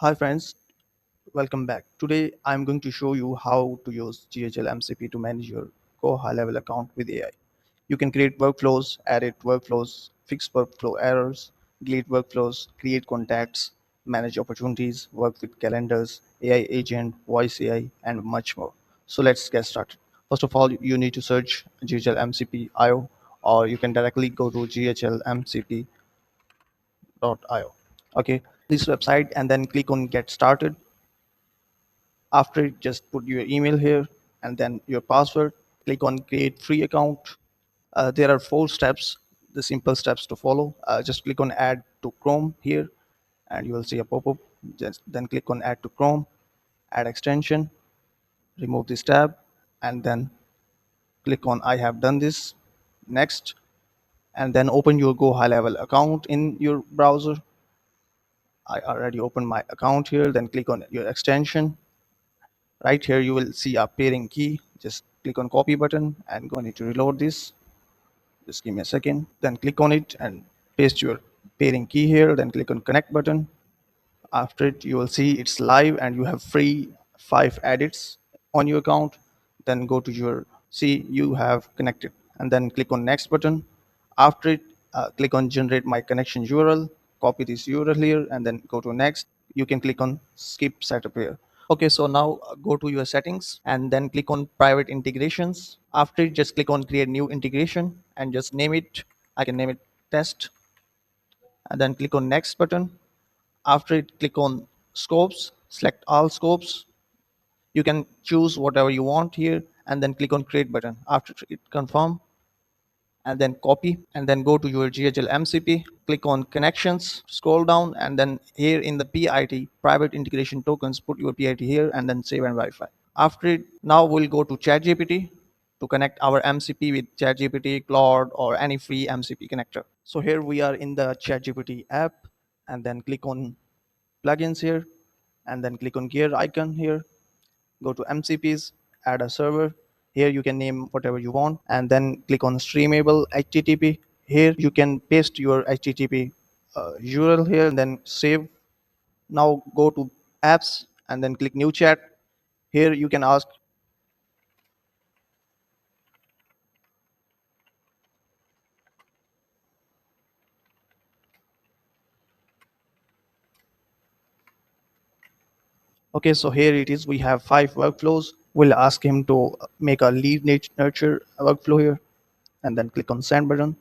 Hi friends, welcome back. Today I'm going to show you how to use GHL MCP to manage your GoHighLevel account with AI. You can create workflows, edit workflows, fix workflow errors, delete workflows, create contacts, manage opportunities, work with calendars, AI agent, voice AI, and much more. So let's get started. First of all, you need to search GHL MCP IO, or you can directly go to ghlmcp.io. Okay, this website and then click on get started. After it, just put your email here and then your password. Click on create free account. There are 4 steps, the simple steps to follow. Just click on add to Chrome here and you will see a pop-up. Just then click on add to Chrome, add extension, remove this tab, and then click on I have done this, next, and then open your GoHighLevel account in your browser. I already opened my account here. Then click on your extension. Right here you will see a pairing key. Just click on copy button and go need to reload this. Just give me a second. Then click on it and paste your pairing key here. Then click on connect button. After it, you will see it's live and you have free 5 edits on your account. Then go to your see you have connected and then click on next button. After it, click on generate my connection URL. Copy this URL here and then go to next. You can click on skip setup here. Okay, so now go to your settings and then click on private integrations. After it, just click on create new integration and just name it. I can name it test and then click on next button. After it, click on scopes, select all scopes. You can choose whatever you want here and then click on create button. After it, confirm and then copy and then go to your GHL MCP, click on connections, scroll down and then here in the PIT, private integration tokens, put your PIT here and then save and verify. After it, now we'll go to ChatGPT to connect our MCP with ChatGPT, Claude, or any free MCP connector. So here we are in the ChatGPT app and then click on plugins here and then click on gear icon here. Go to MCPs, add a server. Here you can name whatever you want and then click on streamable HTTP. Here you can paste your HTTP URL here and then save. Now go to apps and then click new chat. Here you can ask. Okay, so here it is. We have 5 workflows. We'll ask him to make a lead nurture workflow here and then click on send button.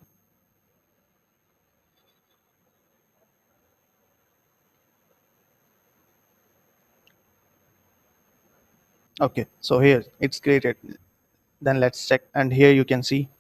Okay, so here it's created. Then let's check and here you can see